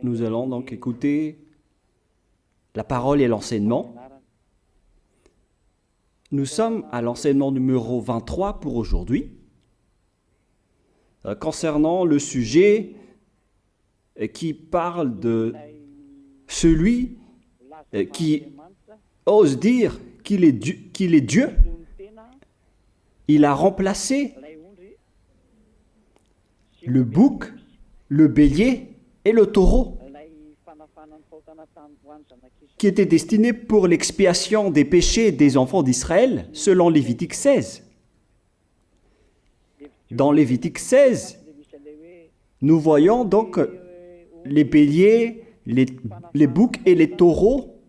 Nous allons donc écouter la parole et l'enseignement. Nous sommes à l'enseignement numéro 23 pour aujourd'hui, concernant le sujet qui parle de celui qui ose dire qu'il est Dieu. Il a remplacé le bouc, le bélier et le taureau, qui étaient destinés pour l'expiation des péchés des enfants d'Israël, selon Lévitique 16. Dans Lévitique 16, nous voyons donc les béliers, les boucs et les taureaux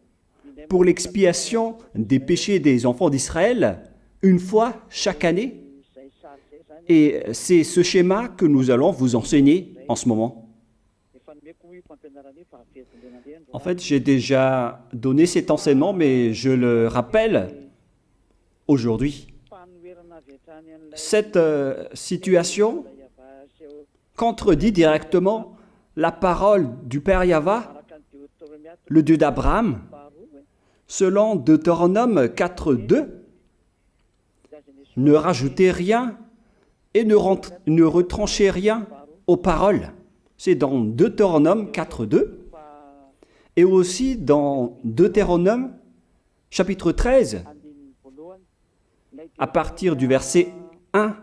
pour l'expiation des péchés des enfants d'Israël, une fois chaque année. Et c'est ce schéma que nous allons vous enseigner en ce moment. En fait, j'ai déjà donné cet enseignement, mais je le rappelle aujourd'hui. Cette situation contredit directement la parole du Père Yahva, le Dieu d'Abraham, selon Deutéronome 4.2. Ne rajoutez rien et ne retranchez rien aux paroles. C'est dans Deutéronome 4.2 et aussi dans Deutéronome chapitre 13, à partir du verset 1,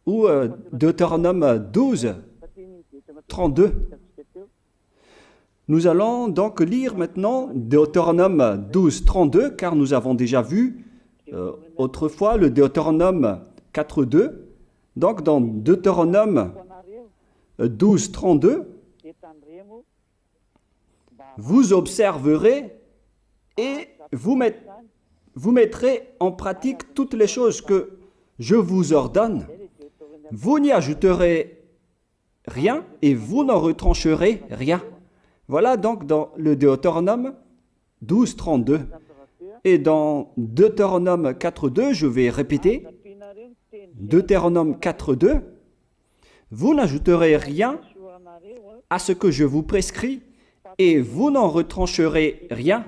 ou Deutéronome 12, 32. Nous allons donc lire maintenant Deutéronome 12, 32, car nous avons déjà vu autrefois le Deutéronome 4.2. Donc dans Deutéronome 12, 32, vous observerez et vous mettrez en pratique toutes les choses que je vous ordonne. Vous n'y ajouterez rien et vous n'en retrancherez rien. Voilà donc dans le Deutéronome 12, 32. Et dans Deutéronome 4.2, je vais répéter, Deutéronome 4.2, vous n'ajouterez rien à ce que je vous prescris et vous n'en retrancherez rien,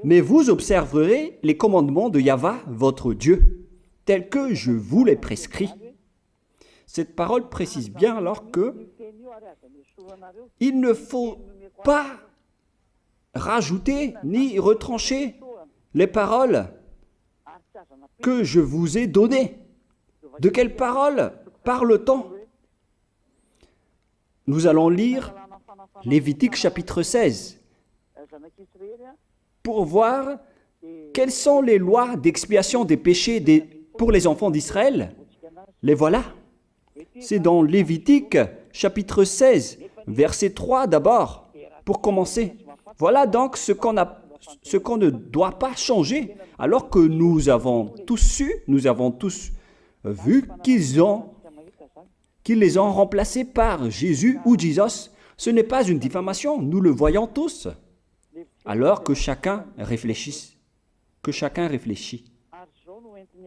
mais vous observerez les commandements de Yahva, votre Dieu, tels que je vous les prescris. Cette parole précise bien alors que il ne faut pas rajouter ni retrancher les paroles que je vous ai données. De quelles paroles parle-t-on? Nous allons lire Lévitique chapitre 16 pour voir quelles sont les lois d'expiation des péchés pour les enfants d'Israël. Les voilà. C'est dans Lévitique chapitre 16, verset 3 d'abord, pour commencer. Voilà donc ce qu'on ne doit pas changer, alors que nous avons tous su, nous avons tous vu qu'ils les ont remplacés par Jésus ou Jesus. Ce n'est pas une diffamation, nous le voyons tous. Alors que chacun réfléchisse.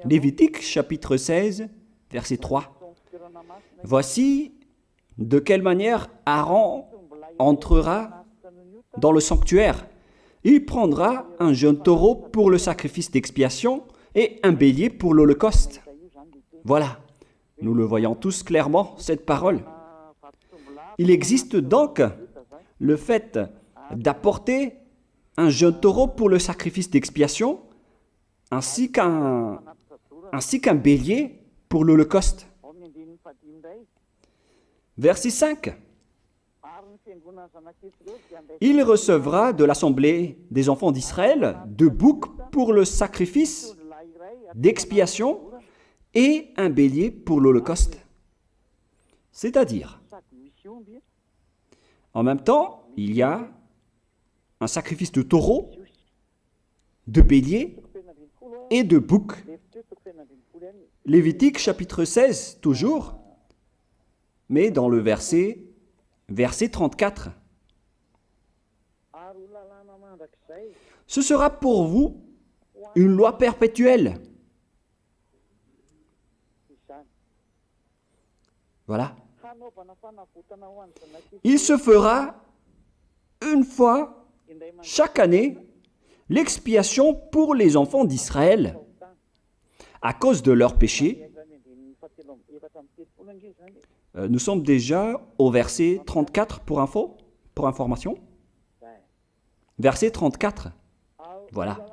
Lévitique chapitre 16, verset 3. Voici de quelle manière Aaron entrera dans le sanctuaire. Il prendra un jeune taureau pour le sacrifice d'expiation et un bélier pour l'holocauste. Voilà, nous le voyons tous clairement, cette parole. Il existe donc le fait d'apporter un jeune taureau pour le sacrifice d'expiation, ainsi qu'un bélier pour l'holocauste. Verset 5. Il recevra de l'assemblée des enfants d'Israël 2 boucs pour le sacrifice d'expiation et un bélier pour l'holocauste. C'est-à-dire, en même temps, il y a un sacrifice de taureau, de bélier et de bouc. Lévitique chapitre 16, toujours, mais dans le verset 34. Ce sera pour vous une loi perpétuelle. Voilà. Il se fera une fois chaque année l'expiation pour les enfants d'Israël à cause de leurs péchés. Nous sommes déjà au verset 34 pour information. Verset 34. Voilà.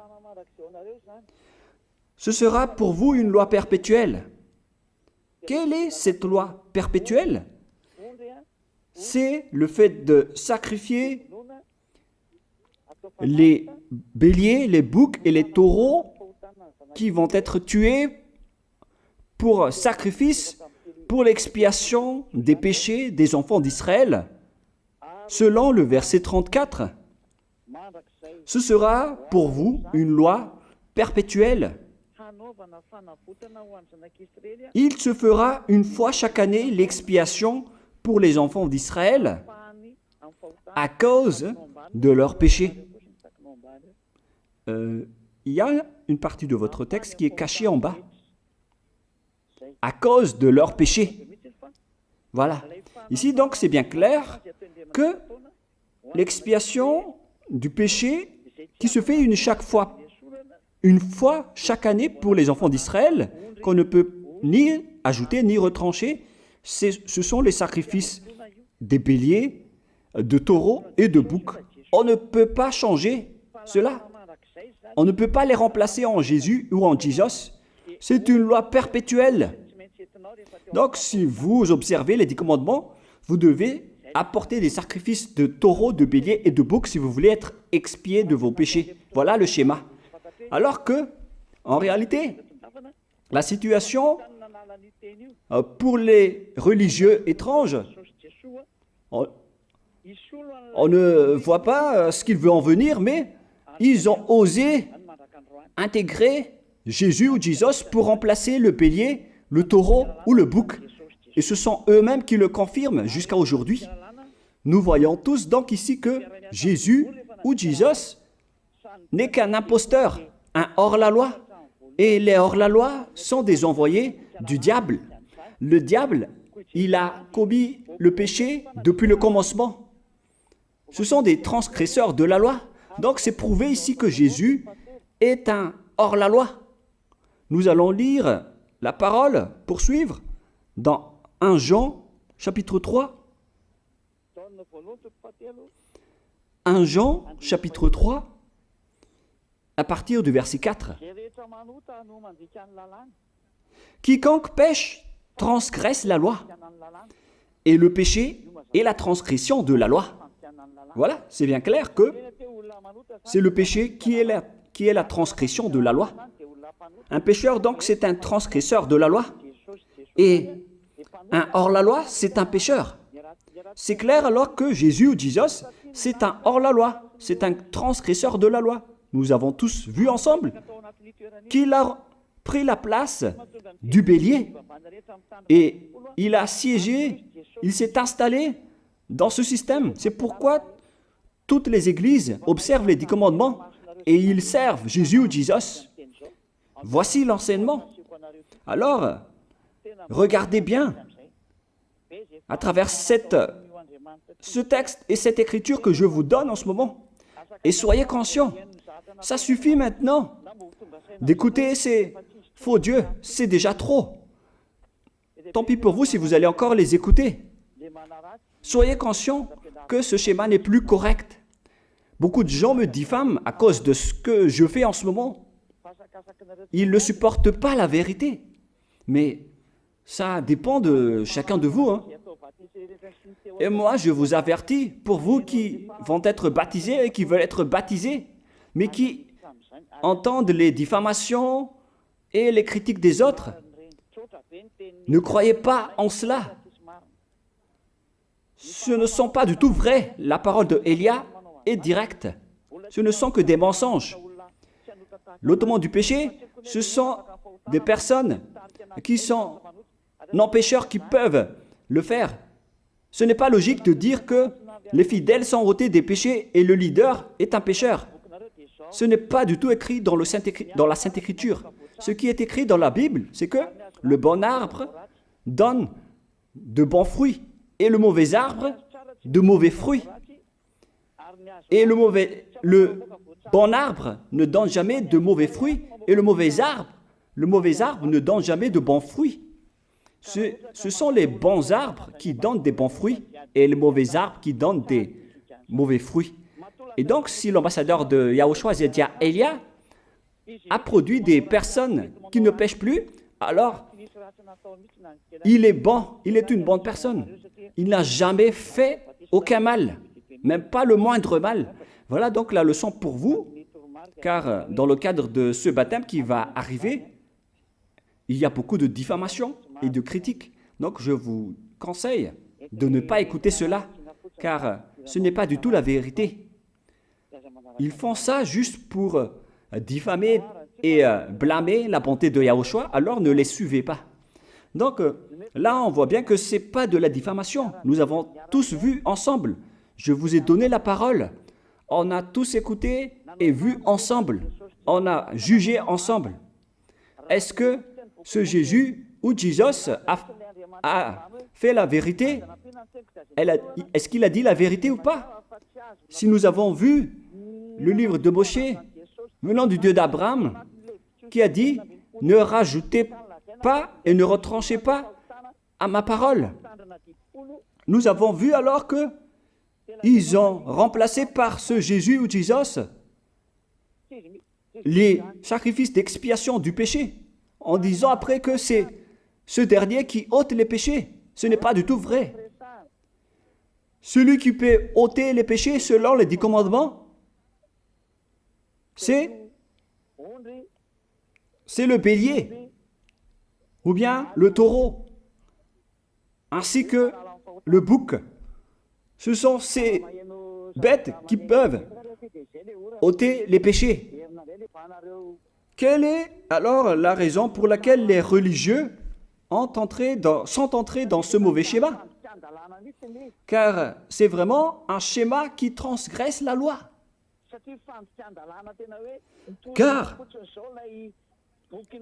Ce sera pour vous une loi perpétuelle. Quelle est cette loi perpétuelle? C'est le fait de sacrifier les béliers, les boucs et les taureaux qui vont être tués pour sacrifice, pour l'expiation des péchés des enfants d'Israël. Selon le verset 34, ce sera pour vous une loi perpétuelle. Il se fera une fois chaque année l'expiation pour les enfants d'Israël à cause de leurs péchés. Il y a une partie de votre texte qui est cachée en bas. À cause de leurs péchés. Voilà. Ici, donc, c'est bien clair que l'expiation du péché qui se fait une fois chaque année pour les enfants d'Israël, qu'on ne peut ni ajouter ni retrancher, ce sont les sacrifices des béliers, de taureaux et de boucs. On ne peut pas changer cela. On ne peut pas les remplacer en Jésus ou en Jesus. C'est une loi perpétuelle. Donc, si vous observez les 10 commandements, vous devez apporter des sacrifices de taureaux, de béliers et de boucs si vous voulez être expié de vos péchés. Voilà le schéma. Alors que, en réalité, la situation pour les religieux étranges, on ne voit pas ce qu'il veut en venir, mais ils ont osé intégrer Jésus ou Jesus pour remplacer le bélier, le taureau ou le bouc. Et ce sont eux-mêmes qui le confirment jusqu'à aujourd'hui. Nous voyons tous donc ici que Jésus ou Jesus n'est qu'un imposteur, un hors-la-loi. Et les hors-la-loi sont des envoyés du diable. Le diable, il a commis le péché depuis le commencement. Ce sont des transgresseurs de la loi. Donc c'est prouvé ici que Jésus est un hors-la-loi. Nous allons lire la parole, poursuivre, dans 1 Jean, chapitre 3. 1 Jean, chapitre 3, à partir du verset 4. Quiconque pêche transgresse la loi, et le péché est la transgression de la loi. Voilà, c'est bien clair que c'est le péché qui est la transgression de la loi. Un pécheur, donc, c'est un transgresseur de la loi. Et un hors-la-loi, c'est un pécheur. C'est clair alors que Jésus ou Jesus, c'est un hors-la-loi, c'est un transgresseur de la loi. Nous avons tous vu ensemble qu'il a pris la place du bélier et il a siégé, il s'est installé dans ce système. C'est pourquoi toutes les églises observent les 10 commandements et ils servent Jésus ou Jesus. Voici l'enseignement. Alors, regardez bien à travers ce texte et cette écriture que je vous donne en ce moment. Et soyez conscients, ça suffit maintenant d'écouter ces faux dieux, c'est déjà trop. Tant pis pour vous si vous allez encore les écouter. Soyez conscients que ce schéma n'est plus correct. Beaucoup de gens me diffament à cause de ce que je fais en ce moment. Ils ne supportent pas la vérité. Mais ça dépend de chacun de vous. Et moi, je vous avertis, pour vous qui vont être baptisés et qui veulent être baptisés, mais qui entendent les diffamations et les critiques des autres, ne croyez pas en cela. Ce ne sont pas du tout vrai. La parole de Élia est directe. Ce ne sont que des mensonges. L'ôtement du péché, ce sont des personnes qui sont non-pécheurs qui peuvent le faire. Ce n'est pas logique de dire que les fidèles sont ôtés des péchés et le leader est un pécheur. Ce n'est pas du tout écrit dans la Sainte Écriture. Ce qui est écrit dans la Bible, c'est que le bon arbre donne de bons fruits et le mauvais arbre de mauvais fruits. Et le bon arbre ne donne jamais de mauvais fruits, et le mauvais arbre ne donne jamais de bons fruits. Ce sont les bons arbres qui donnent des bons fruits, et les mauvais arbres qui donnent des mauvais fruits. Et donc, si l'ambassadeur de Yahushua, Zedia Elia, a produit des personnes qui ne pêchent plus, alors il est bon, il est une bonne personne. Il n'a jamais fait aucun mal, même pas le moindre mal. Voilà donc la leçon pour vous, car dans le cadre de ce baptême qui va arriver, il y a beaucoup de diffamation et de critiques. Donc je vous conseille de ne pas écouter cela, car ce n'est pas du tout la vérité. Ils font ça juste pour diffamer et blâmer la bonté de Yahushua, alors ne les suivez pas. Donc là, on voit bien que ce n'est pas de la diffamation. Nous avons tous vu ensemble. Je vous ai donné la parole. On a tous écouté et vu ensemble. On a jugé ensemble. Est-ce que ce Jésus ou Jésus a fait la vérité? Est-ce qu'il a dit la vérité ou pas? Si nous avons vu le livre de Moshé, venant du Dieu d'Abraham, qui a dit « Ne rajoutez pas et ne retranchez pas à ma parole ». Nous avons vu alors que ils ont remplacé par ce Jésus ou Jésus les sacrifices d'expiation du péché, en disant après que c'est ce dernier qui ôte les péchés. Ce n'est pas du tout vrai. Celui qui peut ôter les péchés selon les 10 commandements, c'est le bélier, ou bien le taureau, ainsi que le bouc. Ce sont ces bêtes qui peuvent ôter les péchés. Quelle est alors la raison pour laquelle les religieux sont entrés dans ce mauvais schéma? Car c'est vraiment un schéma qui transgresse la loi. Car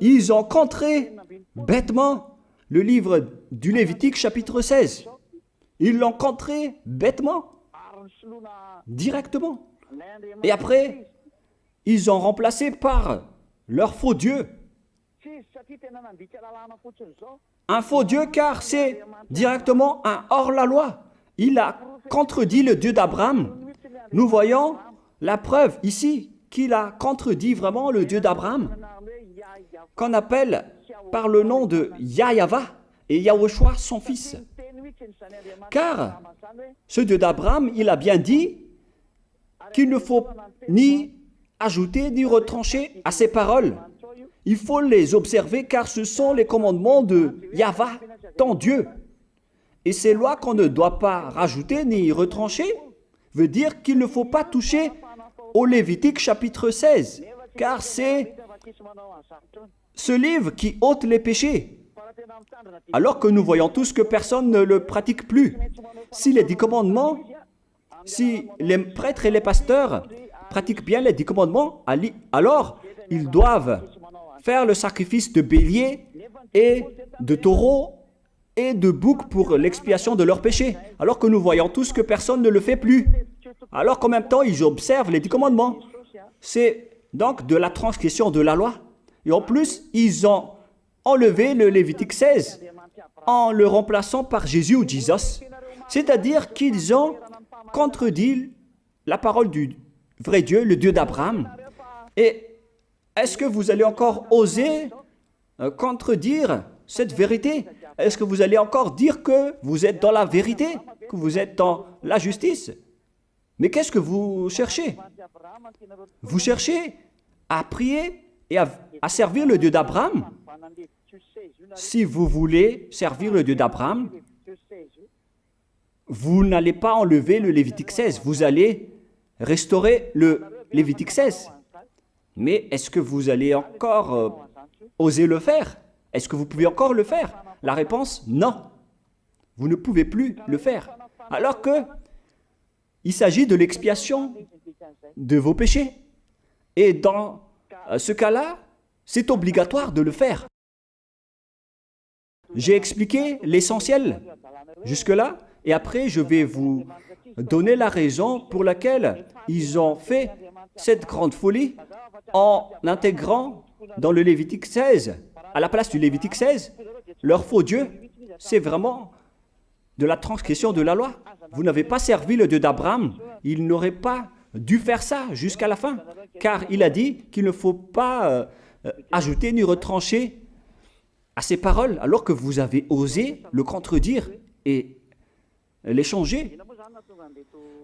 ils ont contré bêtement le livre du Lévitique chapitre 16. Ils l'ont contré bêtement, directement. Et après, ils ont remplacé par leur faux Dieu. Un faux Dieu car c'est directement un hors-la-loi. Il a contredit le Dieu d'Abraham. Nous voyons la preuve ici qu'il a contredit vraiment le Dieu d'Abraham, qu'on appelle par le nom de Yahava et Yahushua son fils. Car ce Dieu d'Abraham, il a bien dit qu'il ne faut ni ajouter ni retrancher à ses paroles. Il faut les observer car ce sont les commandements de Yahva, ton Dieu. Et ces lois qu'on ne doit pas rajouter ni retrancher veut dire qu'il ne faut pas toucher au Lévitique chapitre 16, car c'est ce livre qui ôte les péchés. Alors que nous voyons tous que personne ne le pratique plus. Si les 10 commandements, si les prêtres et les pasteurs pratiquent bien les 10 commandements, alors ils doivent faire le sacrifice de bélier et de taureau et de bouc pour l'expiation de leurs péchés. Alors que nous voyons tous que personne ne le fait plus. Alors qu'en même temps, ils observent les 10 commandements. C'est donc de la transgression de la loi. Et en plus, ils ont enlevé le Lévitique 16 en le remplaçant par Jésus ou Jésus. C'est-à-dire qu'ils ont contredit la parole du vrai Dieu, le Dieu d'Abraham. Et est-ce que vous allez encore oser contredire cette vérité? Est-ce que vous allez encore dire que vous êtes dans la vérité, que vous êtes dans la justice? Mais qu'est-ce que vous cherchez? Vous cherchez à prier et à servir le Dieu d'Abraham. Si vous voulez servir le Dieu d'Abraham, vous n'allez pas enlever le Lévitique 16, vous allez restaurer le Lévitique 16. Mais est-ce que vous allez encore oser le faire? Est-ce que vous pouvez encore le faire? La réponse, non. Vous ne pouvez plus le faire. Alors que il s'agit de l'expiation de vos péchés. Et dans ce cas-là, c'est obligatoire de le faire. J'ai expliqué l'essentiel jusque-là et après je vais vous donner la raison pour laquelle ils ont fait cette grande folie en intégrant dans le Lévitique 16, à la place du Lévitique 16, leur faux Dieu. C'est vraiment de la transgression de la loi. Vous n'avez pas servi le Dieu d'Abraham. Il n'aurait pas dû faire ça jusqu'à la fin, car il a dit qu'il ne faut pas ajouter ni retrancher à ses paroles, alors que vous avez osé le contredire et les changer.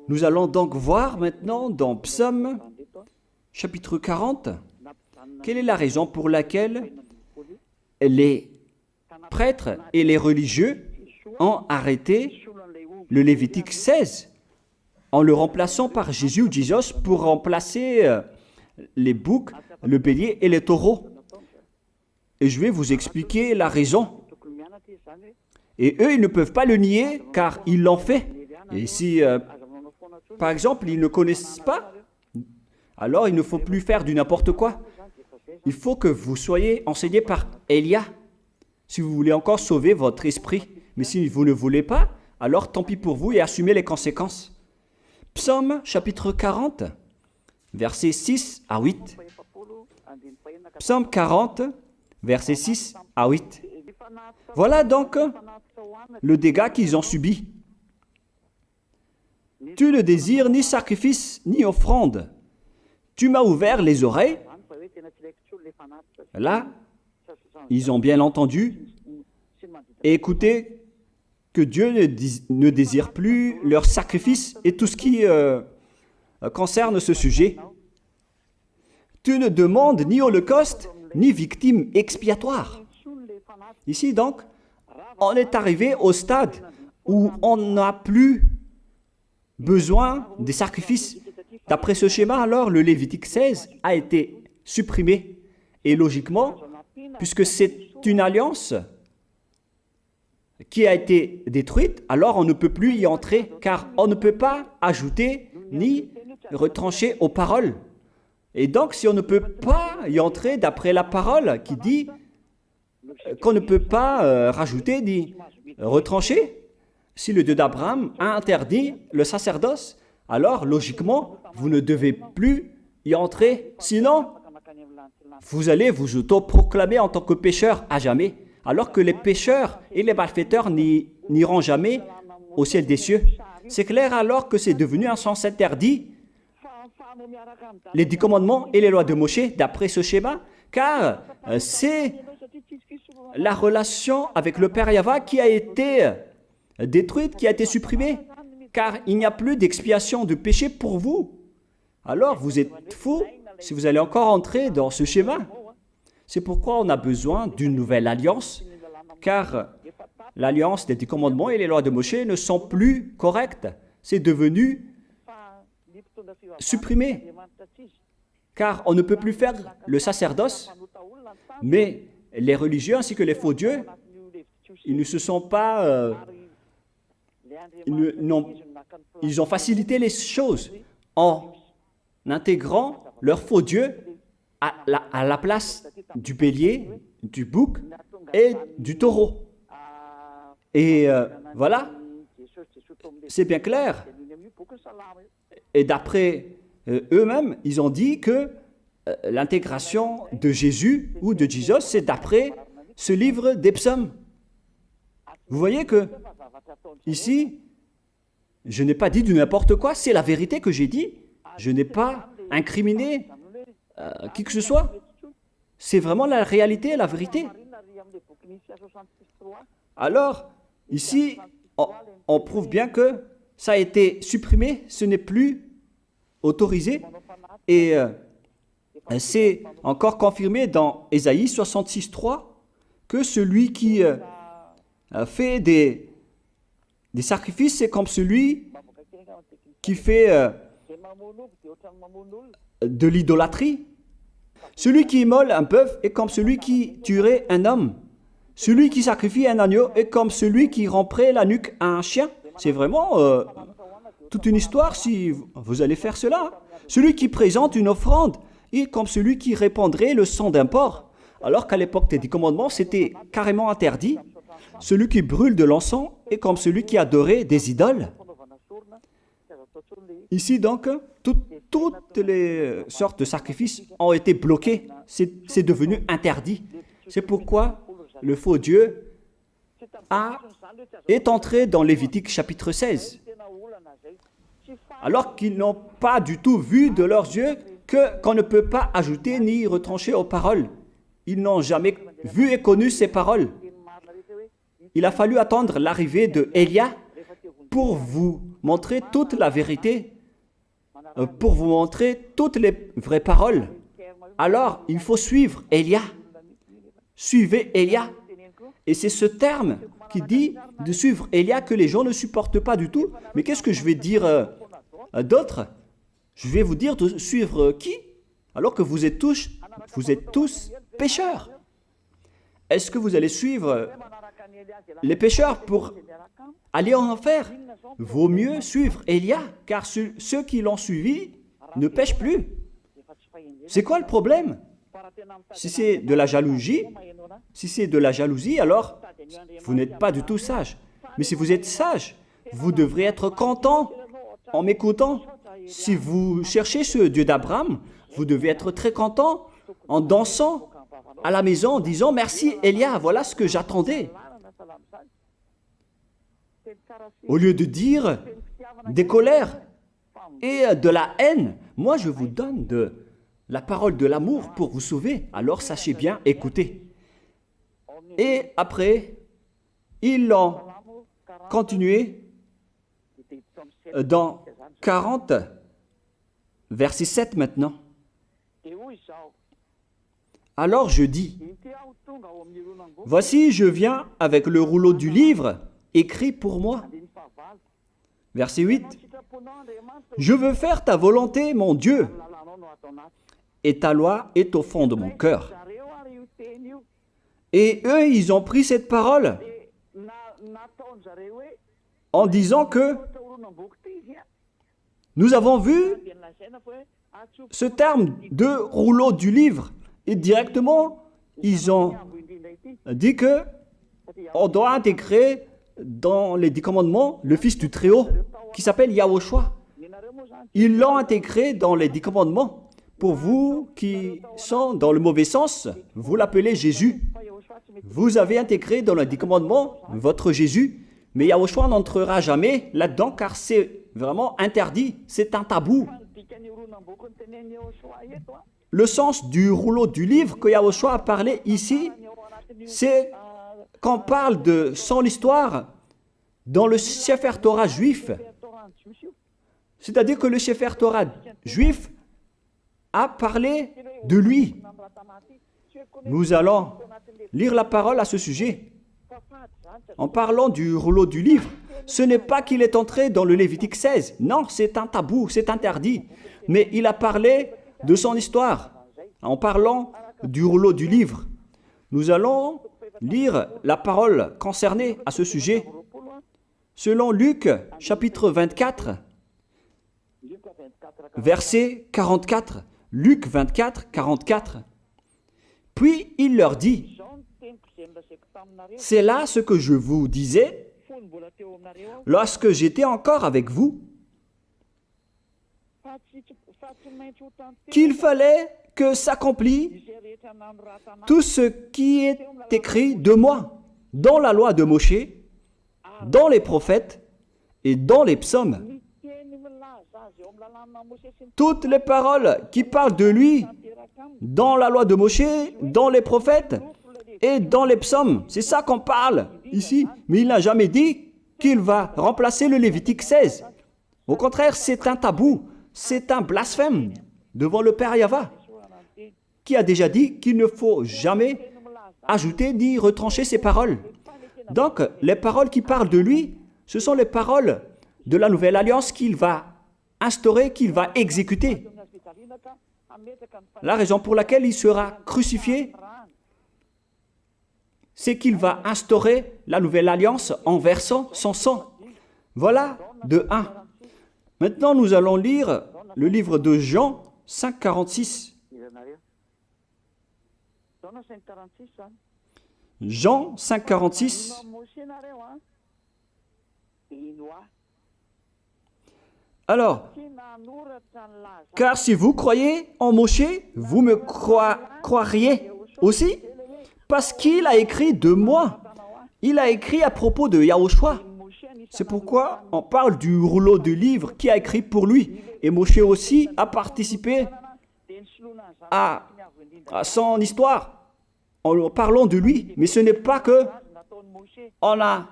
Nous allons donc voir maintenant dans Psaume chapitre 40, quelle est la raison pour laquelle les prêtres et les religieux ont arrêté le Lévitique 16 en le remplaçant par Jésus ou Jesus pour remplacer les boucs, le bélier et les taureaux. Et je vais vous expliquer la raison. Et eux, ils ne peuvent pas le nier car ils l'ont fait. Et si, par exemple, ils ne connaissent pas, alors il ne faut plus faire du n'importe quoi. Il faut que vous soyez enseigné par Élia, si vous voulez encore sauver votre esprit. Mais si vous ne voulez pas, alors tant pis pour vous et assumez les conséquences. Psaume chapitre 40, versets 6 à 8. Psaume 40, versets 6 à 8. Voilà donc le dégât qu'ils ont subi. Tu ne désires ni sacrifice ni offrande. Tu m'as ouvert les oreilles. Là, ils ont bien entendu et écouté que Dieu ne désire plus leur sacrifice et tout ce qui concerne ce sujet. Tu ne demandes ni holocauste, ni victime expiatoire. Ici donc, on est arrivé au stade où on n'a plus besoin des sacrifices. D'après ce schéma, alors, le Lévitique 16 a été supprimé. Et logiquement, puisque c'est une alliance qui a été détruite, alors on ne peut plus y entrer, car on ne peut pas ajouter ni retrancher aux paroles. Et donc, si on ne peut pas y entrer d'après la parole qui dit qu'on ne peut pas rajouter ni retrancher, si le Dieu d'Abraham a interdit le sacerdoce, alors logiquement, vous ne devez plus y entrer. Sinon, vous allez vous autoproclamer en tant que pécheur à jamais, alors que les pécheurs et les malfaiteurs n'iront jamais au ciel des cieux. C'est clair alors que c'est devenu un sens interdit, les 10 commandements et les lois de Moïse d'après ce schéma, car c'est la relation avec le Père Yahva qui a été détruite, qui a été supprimée, car il n'y a plus d'expiation de péché pour vous. Alors vous êtes fous si vous allez encore entrer dans ce schéma. C'est pourquoi on a besoin d'une nouvelle alliance, car l'alliance des 10 commandements et les lois de Moïse ne sont plus correctes. C'est devenu supprimé, car on ne peut plus faire le sacerdoce, mais les religieux ainsi que les faux dieux, ils ne se sont pas... ils ont facilité les choses en intégrant leur faux dieu à la place du bélier, du bouc et du taureau. Et voilà, c'est bien clair. Et d'après eux-mêmes, ils ont dit que l'intégration de Jésus ou de Jesus, c'est d'après ce livre des psaumes. Vous voyez que ici, je n'ai pas dit du n'importe quoi, c'est la vérité que j'ai dit. Je n'ai pas incriminé qui que ce soit. C'est vraiment la réalité, la vérité. Alors, ici, on prouve bien que ça a été supprimé, ce n'est plus autorisé. Et c'est encore confirmé dans Ésaïe 66.3 que celui qui fait des sacrifices, c'est comme celui qui fait de l'idolâtrie. Celui qui immole un bœuf est comme celui qui tuerait un homme. Celui qui sacrifie un agneau est comme celui qui romperait la nuque à un chien. C'est vraiment toute une histoire si vous allez faire cela. Celui qui présente une offrande est comme celui qui répandrait le sang d'un porc. alors qu'à l'époque des 10 commandements, c'était carrément interdit. Celui qui brûle de l'encens est comme celui qui adorait des idoles. Ici donc, toutes les sortes de sacrifices ont été bloqués. C'est devenu interdit. C'est pourquoi le faux Dieu est entré dans Lévitique chapitre 16. Alors qu'ils n'ont pas du tout vu de leurs yeux qu'on ne peut pas ajouter ni retrancher aux paroles. Ils n'ont jamais vu et connu ces paroles. Il a fallu attendre l'arrivée de Élia pour vous montrer toute la vérité, pour vous montrer toutes les vraies paroles. Alors, il faut suivre Élia. Suivez Élia. Et c'est ce terme qui dit de suivre Élia que les gens ne supportent pas du tout. Mais qu'est-ce que je vais dire d'autre? Je vais vous dire de suivre qui? Alors que vous êtes tous pécheurs. Est-ce que vous allez suivre les pécheurs pour aller en enfer? Vaut mieux suivre Élia, car ceux qui l'ont suivi ne pêchent plus. C'est quoi le problème? Si c'est de la jalousie, alors vous n'êtes pas du tout sage. Mais si vous êtes sage, vous devrez être content en m'écoutant. Si vous cherchez ce Dieu d'Abraham, vous devez être très content en dansant à la maison en disant « Merci Élia, voilà ce que j'attendais ». Au lieu de dire des colères et de la haine, moi je vous donne de la parole de l'amour pour vous sauver. Alors sachez bien écouter. Et après, ils l'ont continué dans 40, verset 7 maintenant. Alors je dis, voici je viens avec le rouleau du livre écrit pour moi. Verset 8, je veux faire ta volonté, mon Dieu, et ta loi est au fond de mon cœur. Et eux, ils ont pris cette parole en disant que nous avons vu ce terme de rouleau du livre. Et directement, ils ont dit que on doit intégrer dans les 10 commandements le Fils du Très-Haut qui s'appelle Yahushua. Ils l'ont intégré dans les 10 commandements. Pour vous qui sont dans le mauvais sens, vous l'appelez Jésus. Vous avez intégré dans les 10 commandements votre Jésus, mais Yahushua n'entrera jamais là-dedans car c'est vraiment interdit, c'est un tabou. Le sens du rouleau du livre que Yahushua a parlé ici, c'est qu'on parle de son histoire dans le Sefer Torah juif. C'est-à-dire que le Sefer Torah juif a parlé de lui. Nous allons lire la parole à ce sujet. En parlant du rouleau du livre, ce n'est pas qu'il est entré dans le Lévitique 16. Non, c'est un tabou, c'est interdit. Mais il a parlé de son histoire. En parlant du rouleau du livre, nous allons lire la parole concernée à ce sujet. Selon Luc, chapitre 24, verset 44. Luc 24, 44. Puis il leur dit, « C'est là ce que je vous disais lorsque j'étais encore avec vous, qu'il fallait que s'accomplisse tout ce qui est écrit de moi dans la loi de Moshe, dans les prophètes et dans les psaumes. » Toutes les paroles qui parlent de lui dans la loi de Moshe, dans les prophètes et dans les psaumes. C'est ça qu'on parle ici. Mais il n'a jamais dit qu'il va remplacer le Lévitique 16. Au contraire, c'est un tabou, c'est un blasphème devant le Père Yahva, qui a déjà dit qu'il ne faut jamais ajouter ni retrancher ses paroles. Donc, les paroles qui parlent de lui, ce sont les paroles de la nouvelle alliance qu'il va instaurer, qu'il va exécuter. La raison pour laquelle il sera crucifié, c'est qu'il va instaurer la nouvelle alliance en versant son sang. Voilà de 1. Maintenant, nous allons lire le livre de Jean 5, 46. Jean 5, 46. Alors, car si vous croyez en Moshe, vous me croiriez aussi, parce qu'il a écrit de moi. Il a écrit à propos de Yahushua. C'est pourquoi on parle du rouleau de livres qui a écrit pour lui. Et Moshe aussi a participé à son histoire en parlant de lui. Mais ce n'est pas que on a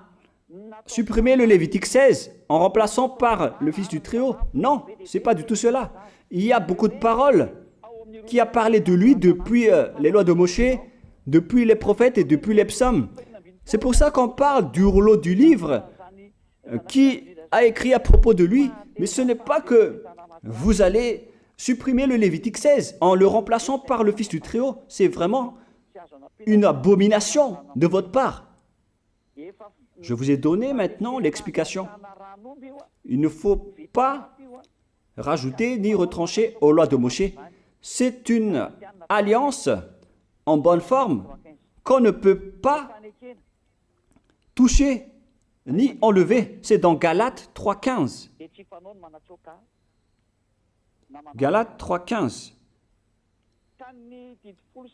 supprimé le Lévitique 16 en remplaçant par le fils du Très-Haut. Non, ce n'est pas du tout cela. Il y a beaucoup de paroles qui a parlé de lui depuis les lois de Moshe, depuis les prophètes et depuis les psaumes. C'est pour ça qu'on parle du rouleau du livre qui a écrit à propos de lui. Mais ce n'est pas que vous allez supprimer le Lévitique 16 en le remplaçant par le fils du Très-Haut. C'est vraiment une abomination de votre part. Je vous ai donné maintenant l'explication. Il ne faut pas rajouter ni retrancher aux lois de Moshe. C'est une alliance en bonne forme qu'on ne peut pas toucher ni enlever. C'est dans Galates 3,15. Galates 3,15.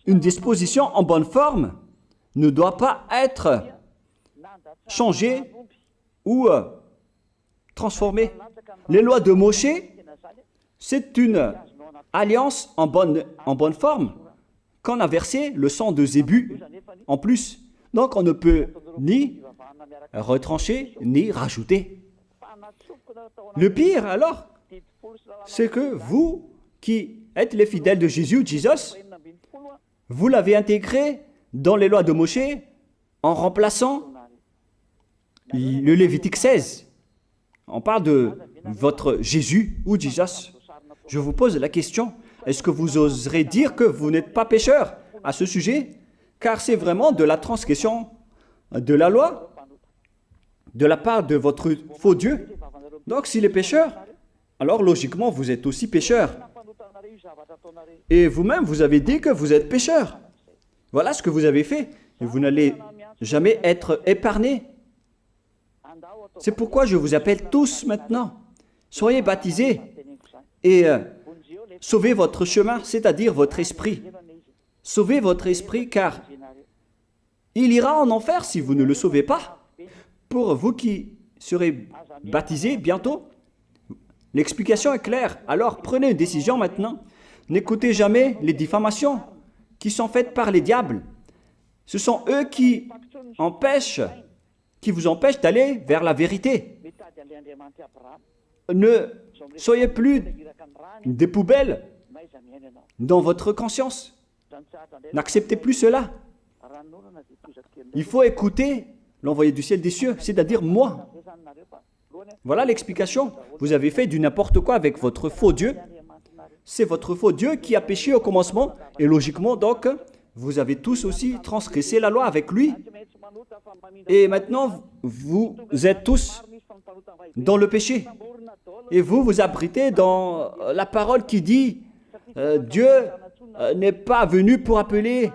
Une disposition en bonne forme ne doit pas être changée ou transformée. Les lois de Moshe, c'est une alliance en bonne forme qu'on a versé le sang de Zébu en plus. Donc on ne peut ni retrancher ni rajouter. Le pire alors, c'est que vous qui êtes les fidèles de Jésus, vous l'avez intégré dans les lois de Moshe en remplaçant le Lévitique 16. On parle de votre Jésus ou Jesus. Je vous pose la question, est-ce que vous oserez dire que vous n'êtes pas pécheur à ce sujet? Car c'est vraiment de la transgression de la loi de la part de votre faux Dieu. Donc s'il est pécheur, alors logiquement vous êtes aussi pécheur. Et vous-même, vous avez dit que vous êtes pécheur. Voilà ce que vous avez fait. Et vous n'allez jamais être épargné. C'est pourquoi je vous appelle tous maintenant. Soyez baptisés et sauvez votre chemin, c'est-à-dire votre esprit. Sauvez votre esprit car il ira en enfer si vous ne le sauvez pas. Pour vous qui serez baptisés bientôt, l'explication est claire. Alors prenez une décision maintenant. N'écoutez jamais les diffamations qui sont faites par les diables. Ce sont eux qui vous empêchent d'aller vers la vérité. Ne soyez plus des poubelles dans votre conscience. N'acceptez plus cela. Il faut écouter l'envoyé du ciel des cieux, c'est-à-dire moi. Voilà l'explication. Vous avez fait du n'importe quoi avec votre faux Dieu. C'est votre faux Dieu qui a péché au commencement. Et logiquement, donc, vous avez tous aussi transgressé la loi avec lui. Et maintenant, vous êtes tous dans le péché. Et vous vous abritez dans la parole qui dit Dieu n'est pas venu pour appeler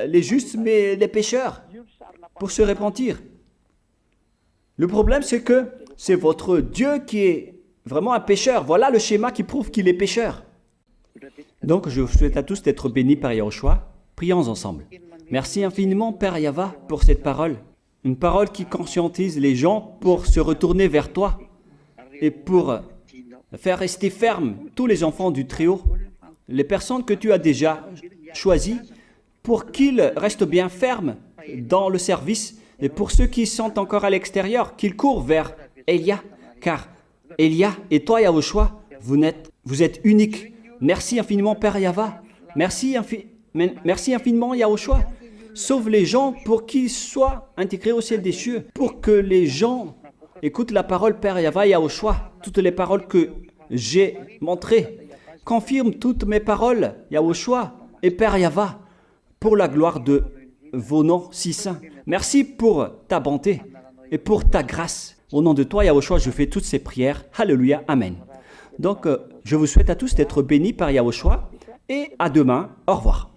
les justes, mais les pécheurs, pour se repentir. Le problème, c'est que c'est votre Dieu qui est vraiment un pécheur. Voilà le schéma qui prouve qu'il est pécheur. Donc, je vous souhaite à tous d'être bénis par Yahushua. Prions ensemble. Merci infiniment, Père Yahva, pour cette parole. Une parole qui conscientise les gens pour se retourner vers toi et pour faire rester fermes tous les enfants du Très-Haut, les personnes que tu as déjà choisies, pour qu'ils restent bien fermes dans le service, et pour ceux qui sont encore à l'extérieur, qu'ils courent vers Elia, car Elia et toi, Yahushua, vous êtes uniques. Merci infiniment, Père Yahva. Merci infiniment, Yahushua. Sauve les gens pour qu'ils soient intégrés au ciel des cieux, pour que les gens écoutent la parole, Père Yahva, Yahushua, toutes les paroles que j'ai montrées. Confirme toutes mes paroles, Yahushua et Père Yahva, pour la gloire de vos noms si saints. Merci pour ta bonté et pour ta grâce. Au nom de toi, Yahushua, je fais toutes ces prières. Alléluia, Amen. Donc, je vous souhaite à tous d'être bénis par Yahushua et à demain. Au revoir.